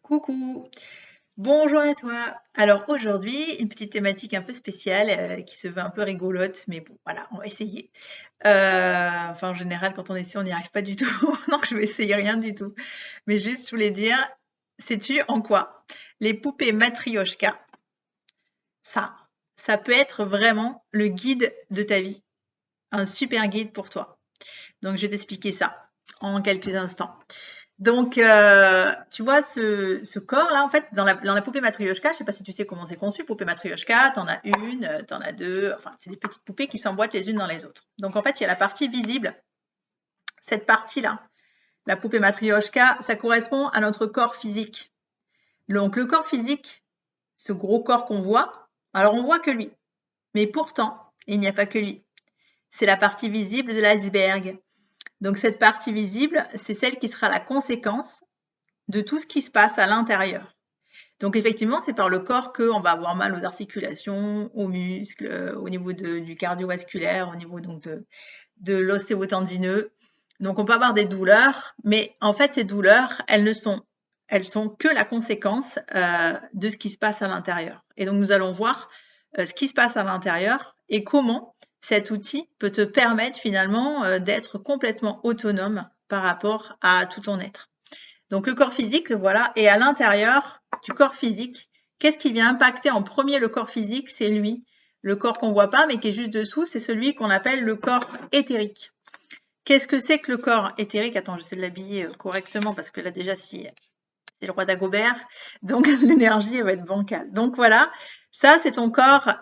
Coucou, bonjour à toi. Alors aujourd'hui, une petite thématique un peu spéciale qui se veut un peu rigolote, mais bon, voilà, on va essayer. Enfin, en général, quand on essaie, on n'y arrive pas du tout. Donc, je vais essayer rien du tout. Mais juste, je voulais dire, sais-tu en quoi les poupées Matryoshka, ça, ça peut être vraiment le guide de ta vie, un super guide pour toi. Donc, je vais t'expliquer ça en quelques instants. Donc, tu vois, ce corps-là, en fait, dans la poupée Matryoshka, je sais pas si tu sais comment c'est conçu, poupée Matryoshka, t'en as une, t'en as deux, enfin, c'est des petites poupées qui s'emboîtent les unes dans les autres. Donc, en fait, il y a la partie visible. Cette partie-là, la poupée Matryoshka, ça correspond à notre corps physique. Donc, le corps physique, ce gros corps qu'on voit, alors on voit que lui. Mais pourtant, il n'y a pas que lui. C'est la partie visible de l'iceberg. Donc, cette partie visible, c'est celle qui sera la conséquence de tout ce qui se passe à l'intérieur. Donc effectivement, c'est par le corps qu'on va avoir mal aux articulations, aux muscles, au niveau du cardiovasculaire, au niveau donc de l'ostéotendineux. Donc on peut avoir des douleurs, mais en fait ces douleurs, elles sont que la conséquence de ce qui se passe à l'intérieur. Et donc nous allons voir ce qui se passe à l'intérieur et comment cet outil peut te permettre finalement d'être complètement autonome par rapport à tout ton être. Donc le corps physique, le voilà, et à l'intérieur du corps physique, qu'est-ce qui vient impacter en premier le corps physique? C'est lui, le corps qu'on voit pas, mais qui est juste dessous, c'est celui qu'on appelle le corps éthérique. Qu'est-ce que c'est que le corps éthérique? Attends, j'essaie de l'habiller correctement parce que là déjà, si c'est le roi d'Agobert, donc l'énergie va être bancale. Donc voilà, ça c'est ton corps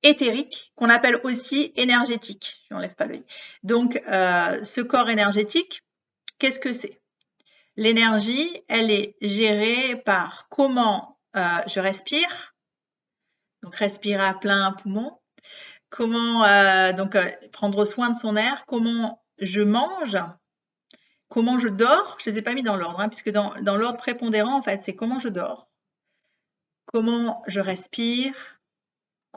éthérique qu'on appelle aussi énergétique. Je n'enlève pas l'œil. Donc ce corps énergétique, qu'est-ce que c'est? L'énergie, elle est gérée par comment je respire, donc respirer à plein poumon, comment prendre soin de son air, comment je mange, comment je dors. Je ne les ai pas mis dans l'ordre, hein, puisque dans l'ordre prépondérant, en fait, c'est comment je dors, comment je respire,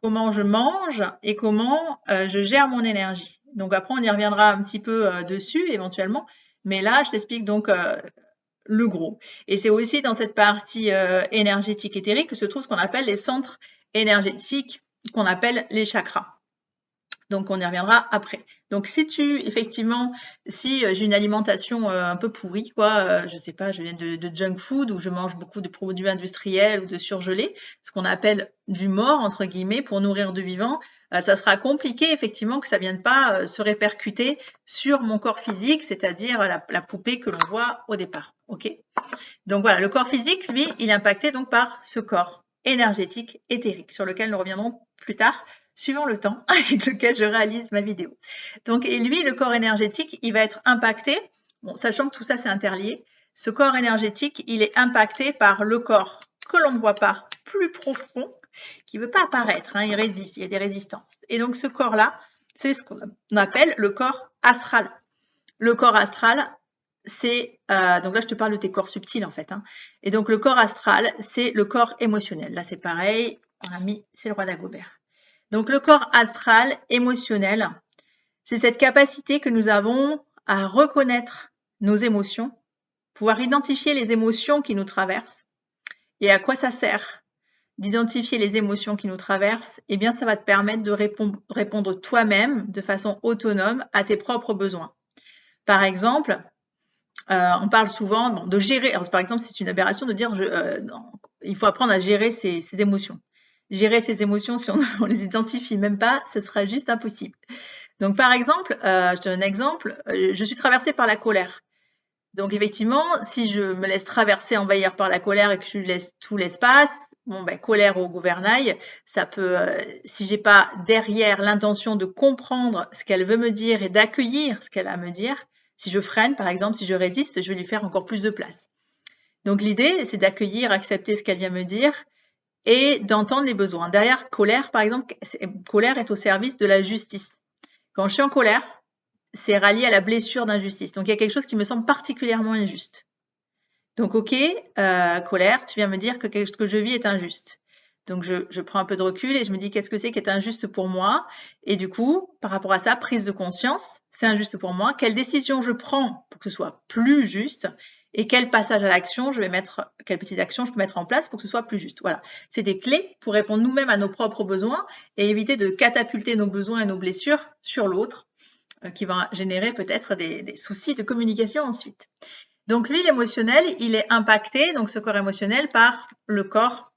comment je mange et comment je gère mon énergie. Donc après, on y reviendra un petit peu dessus éventuellement, mais là, je t'explique donc le gros. Et c'est aussi dans cette partie énergétique éthérique que se trouvent ce qu'on appelle les centres énergétiques, qu'on appelle les chakras. Donc on y reviendra après. Donc effectivement, si j'ai une alimentation un peu pourrie, quoi, je sais pas, je viens de junk food ou je mange beaucoup de produits industriels ou de surgelés, ce qu'on appelle du mort entre guillemets pour nourrir du vivant, ça sera compliqué effectivement que ça vienne pas se répercuter sur mon corps physique, c'est-à-dire la poupée que l'on voit au départ. Ok. Donc voilà, le corps physique, lui, il est impacté donc par ce corps énergétique éthérique sur lequel nous reviendrons plus tard suivant le temps avec lequel je réalise ma vidéo. Donc, et lui, le corps énergétique, il va être impacté, bon, sachant que tout ça, c'est interlié, ce corps énergétique, il est impacté par le corps que l'on ne voit pas, plus profond, qui ne veut pas apparaître, hein, il résiste, il y a des résistances. Et donc, ce corps-là, c'est ce qu'on appelle le corps astral. Le corps astral, c'est, donc là, je te parle de tes corps subtils, en fait, hein. Et donc, le corps astral, c'est le corps émotionnel. Là, c'est pareil, on a mis, c'est le roi d'Agobert. Donc le corps astral émotionnel, c'est cette capacité que nous avons à reconnaître nos émotions, pouvoir identifier les émotions qui nous traversent. Et à quoi ça sert d'identifier les émotions qui nous traversent? Eh bien, ça va te permettre de répondre toi-même de façon autonome à tes propres besoins. Par exemple, on parle souvent de gérer. Alors, par exemple, c'est une aberration de dire il faut apprendre à gérer ses émotions. Gérer ses émotions, si on les identifie même pas, ce sera juste impossible. Donc, par exemple, je te donne un exemple, je suis traversée par la colère. Donc, effectivement, si je me laisse traverser, envahir par la colère et que je lui laisse tout l'espace, bon, ben, colère au gouvernail, ça peut, si j'ai pas derrière l'intention de comprendre ce qu'elle veut me dire et d'accueillir ce qu'elle a à me dire, si je freine, par exemple, si je résiste, je vais lui faire encore plus de place. Donc, l'idée, c'est d'accueillir, accepter ce qu'elle vient me dire et d'entendre les besoins. Derrière colère, par exemple, colère est au service de la justice. Quand je suis en colère, c'est rallié à la blessure d'injustice. Donc, il y a quelque chose qui me semble particulièrement injuste. Donc, ok, colère, tu viens me dire que ce que je vis est injuste. Donc, je prends un peu de recul et je me dis qu'est-ce que c'est qui est injuste pour moi? Et du coup, par rapport à ça, prise de conscience, c'est injuste pour moi. Quelle décision je prends pour que ce soit plus juste? Et quel passage à l'action je vais mettre, quelles petites actions je peux mettre en place pour que ce soit plus juste? Voilà. C'est des clés pour répondre nous-mêmes à nos propres besoins et éviter de catapulter nos besoins et nos blessures sur l'autre, qui va générer peut-être des soucis de communication ensuite. Donc, lui, l'émotionnel, il est impacté, donc ce corps émotionnel, par le corps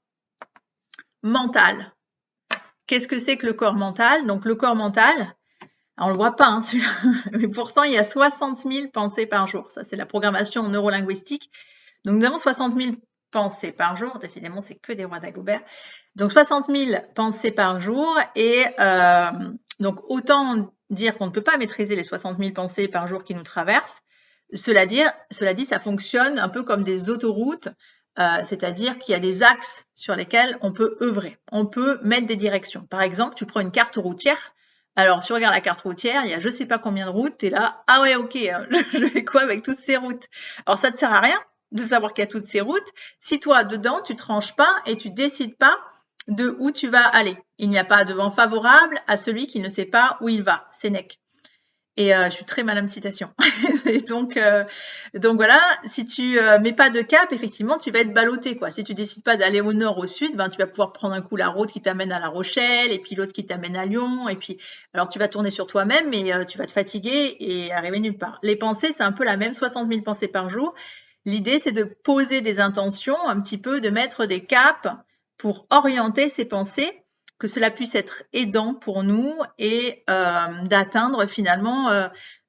mental. Qu'est-ce que c'est que le corps mental? Donc, le corps mental, on le voit pas, hein, celui-là, mais pourtant, il y a 60 000 pensées par jour. Ça, c'est la programmation neurolinguistique. Donc, nous avons 60 000 pensées par jour. Décidément, c'est que des rois d'Agobert. Donc, 60 000 pensées par jour. Et donc, autant dire qu'on ne peut pas maîtriser les 60 000 pensées par jour qui nous traversent. Cela dit, ça fonctionne un peu comme des autoroutes. C'est-à-dire qu'il y a des axes sur lesquels on peut œuvrer, on peut mettre des directions. Par exemple, tu prends une carte routière. Alors, si tu regardes la carte routière, il y a je sais pas combien de routes, tu es là, ah ouais, ok, je fais quoi avec toutes ces routes? Alors, ça ne te sert à rien de savoir qu'il y a toutes ces routes si toi, dedans, tu ne tranches pas et tu décides pas de où tu vas aller. Il n'y a pas de vent favorable à celui qui ne sait pas où il va. Sénèque. Et je suis très madame citation. Et donc voilà, si tu mets pas de cap, effectivement, tu vas être ballotté, quoi. Si tu décides pas d'aller au nord, au sud, ben tu vas pouvoir prendre un coup la route qui t'amène à La Rochelle, et puis l'autre qui t'amène à Lyon, et puis alors tu vas tourner sur toi-même, mais tu vas te fatiguer et arriver nulle part. Les pensées, c'est un peu la même, 60 000 pensées par jour. L'idée, c'est de poser des intentions, un petit peu, de mettre des caps pour orienter ces pensées, que cela puisse être aidant pour nous et d'atteindre finalement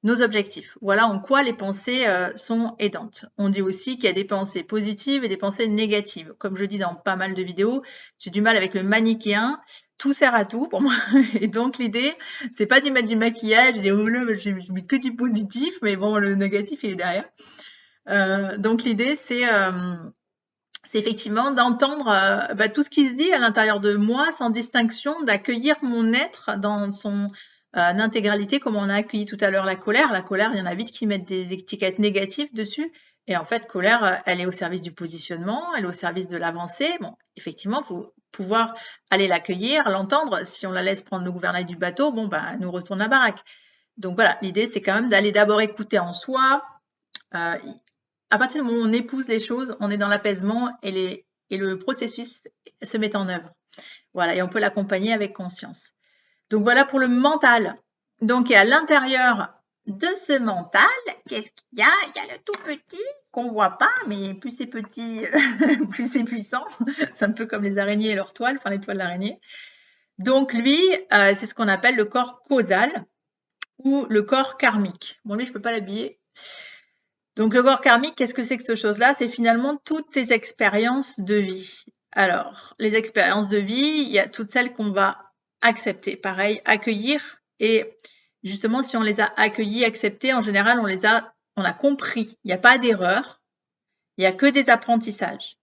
nos objectifs. Voilà en quoi les pensées sont aidantes. On dit aussi qu'il y a des pensées positives et des pensées négatives. Comme je dis dans pas mal de vidéos, j'ai du mal avec le manichéen. Tout sert à tout pour moi. Et donc l'idée, c'est pas d'y mettre du maquillage, de dire oh là, je mets que du positif, mais bon, le négatif il est derrière. Donc l'idée, c'est effectivement d'entendre tout ce qui se dit à l'intérieur de moi sans distinction, d'accueillir mon être dans son intégralité, comme on a accueilli tout à l'heure la colère. La colère, il y en a vite qui mettent des étiquettes négatives dessus. Et en fait, colère, elle est au service du positionnement, elle est au service de l'avancée. Bon, effectivement, il faut pouvoir aller l'accueillir, l'entendre. Si on la laisse prendre le gouvernail du bateau, bon, ben, elle nous retourne la baraque. Donc voilà, l'idée, c'est quand même d'aller d'abord écouter en soi. À partir du moment où on épouse les choses, on est dans l'apaisement et le processus se met en œuvre. Voilà, et on peut l'accompagner avec conscience. Donc voilà pour le mental. Donc et à l'intérieur de ce mental, qu'est-ce qu'il y a? Il y a le tout petit qu'on voit pas, mais plus c'est petit, plus c'est puissant. C'est un peu comme les araignées et leurs toiles, enfin les toiles d'araignée. Donc lui, c'est ce qu'on appelle le corps causal ou le corps karmique. Bon lui, je peux pas l'habiller. Donc le corps karmique, qu'est-ce que c'est que cette chose-là? C'est finalement toutes tes expériences de vie. Alors, les expériences de vie, il y a toutes celles qu'on va accepter, pareil, accueillir. Et justement, si on les a accueillies, acceptées, en général, on a compris. Il n'y a pas d'erreur. Il n'y a que des apprentissages.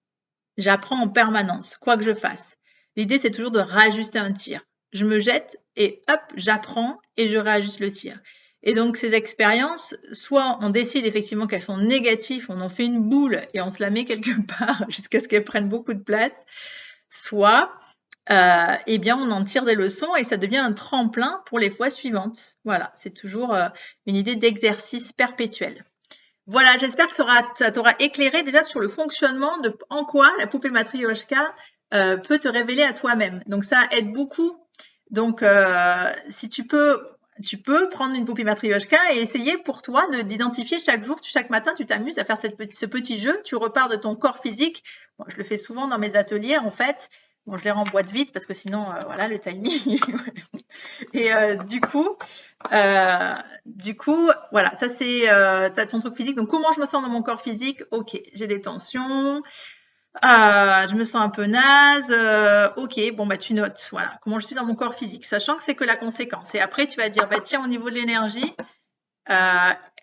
J'apprends en permanence, quoi que je fasse. L'idée, c'est toujours de réajuster un tir. Je me jette et hop, j'apprends et je réajuste le tir. Et donc, ces expériences, soit on décide effectivement qu'elles sont négatives, on en fait une boule et on se la met quelque part jusqu'à ce qu'elles prennent beaucoup de place, soit, eh bien, on en tire des leçons et ça devient un tremplin pour les fois suivantes. Voilà, c'est toujours une idée d'exercice perpétuel. Voilà, j'espère que ça t'aura éclairé déjà sur le fonctionnement de en quoi la poupée Matryoshka peut te révéler à toi-même. Donc, ça aide beaucoup. Donc, si tu peux prendre une poupée Matryoshka et essayer pour toi d'identifier chaque jour, chaque matin, tu t'amuses à faire ce petit jeu. Tu repars de ton corps physique. Bon, je le fais souvent dans mes ateliers, en fait. Bon, je les remboîte vite parce que sinon, voilà, le timing. Et du coup, voilà, ça c'est t'as ton truc physique. Donc, comment je me sens dans mon corps physique? Ok, j'ai des tensions. Je me sens un peu naze. Ok, bon bah tu notes. Voilà, comment je suis dans mon corps physique, sachant que c'est que la conséquence. Et après, tu vas dire, bah tiens, au niveau de l'énergie,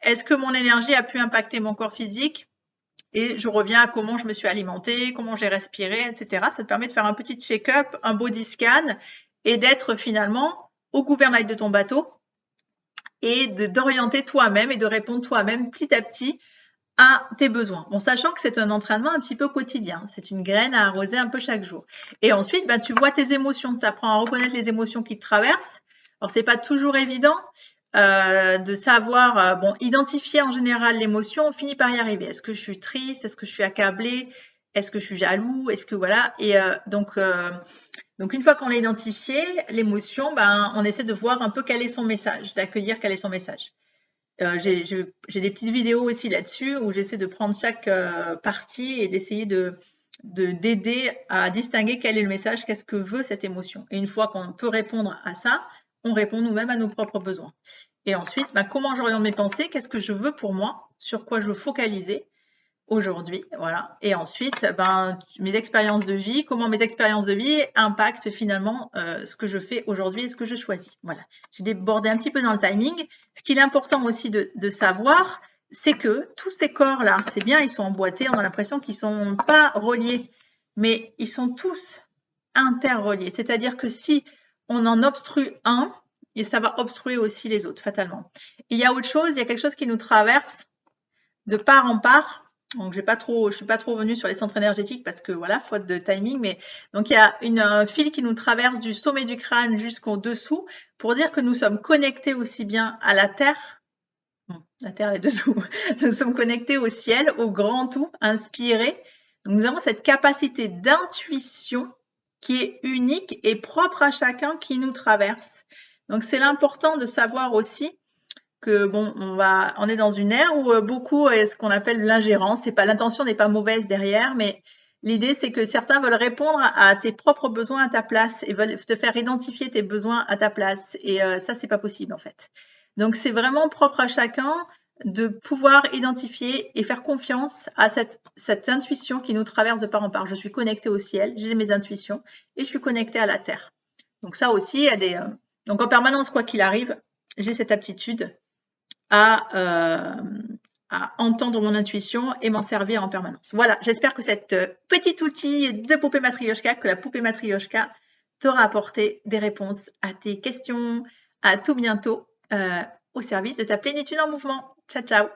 est-ce que mon énergie a pu impacter mon corps physique? Et je reviens à comment je me suis alimentée, comment j'ai respiré, etc. Ça te permet de faire un petit check-up, un body scan et d'être finalement au gouvernail de ton bateau et d'orienter toi-même et de répondre toi-même petit à petit à tes besoins. Bon, sachant que c'est un entraînement un petit peu quotidien. C'est une graine à arroser un peu chaque jour. Et ensuite, ben, tu vois tes émotions. Tu apprends à reconnaître les émotions qui te traversent. Alors, c'est pas toujours évident de savoir, bon, identifier en général l'émotion. On finit par y arriver. Est-ce que je suis triste? Est-ce que je suis accablée? Est-ce que je suis jaloux? Est-ce que voilà? Et donc, une fois qu'on a identifié l'émotion, ben, on essaie de voir un peu quel est son message, d'accueillir quel est son message. J'ai des petites vidéos aussi là-dessus où j'essaie de prendre chaque partie et d'essayer d'aider à distinguer quel est le message, qu'est-ce que veut cette émotion. Et une fois qu'on peut répondre à ça, on répond nous-mêmes à nos propres besoins. Et ensuite, ben, comment j'oriente mes pensées, qu'est-ce que je veux pour moi, sur quoi je veux focaliser aujourd'hui, voilà. Et ensuite, ben, mes expériences de vie, comment mes expériences de vie impactent finalement ce que je fais aujourd'hui et ce que je choisis. Voilà. J'ai débordé un petit peu dans le timing. Ce qu'il est important aussi de savoir, c'est que tous ces corps-là, c'est bien, ils sont emboîtés, on a l'impression qu'ils sont pas reliés, mais ils sont tous interreliés. C'est-à-dire que si on en obstrue un, et ça va obstruer aussi les autres, fatalement. Il y a autre chose, il y a quelque chose qui nous traverse de part en part. Donc, je suis pas trop venue sur les centres énergétiques parce que voilà, faute de timing. Mais donc, il y a un fil qui nous traverse du sommet du crâne jusqu'au dessous pour dire que nous sommes connectés aussi bien à la Terre. Bon, la Terre est dessous. Nous sommes connectés au ciel, au grand tout, inspiré. Donc, nous avons cette capacité d'intuition qui est unique et propre à chacun qui nous traverse. Donc, c'est l'important de savoir aussi que bon, on est dans une ère où beaucoup est ce qu'on appelle l'ingérence. C'est pas, l'intention n'est pas mauvaise derrière, mais l'idée c'est que certains veulent répondre à tes propres besoins à ta place et veulent te faire identifier tes besoins à ta place. Et ça, c'est pas possible en fait. Donc c'est vraiment propre à chacun de pouvoir identifier et faire confiance à cette intuition qui nous traverse de part en part. Je suis connectée au ciel, j'ai mes intuitions et je suis connectée à la terre. Donc ça aussi, il y a des donc en permanence, quoi qu'il arrive, j'ai cette aptitude à entendre mon intuition et m'en servir en permanence. Voilà, j'espère que cet petit outil de poupée matrioshka, que la poupée matrioshka t'aura apporté des réponses à tes questions. À tout bientôt au service de ta plénitude en mouvement. Ciao, ciao.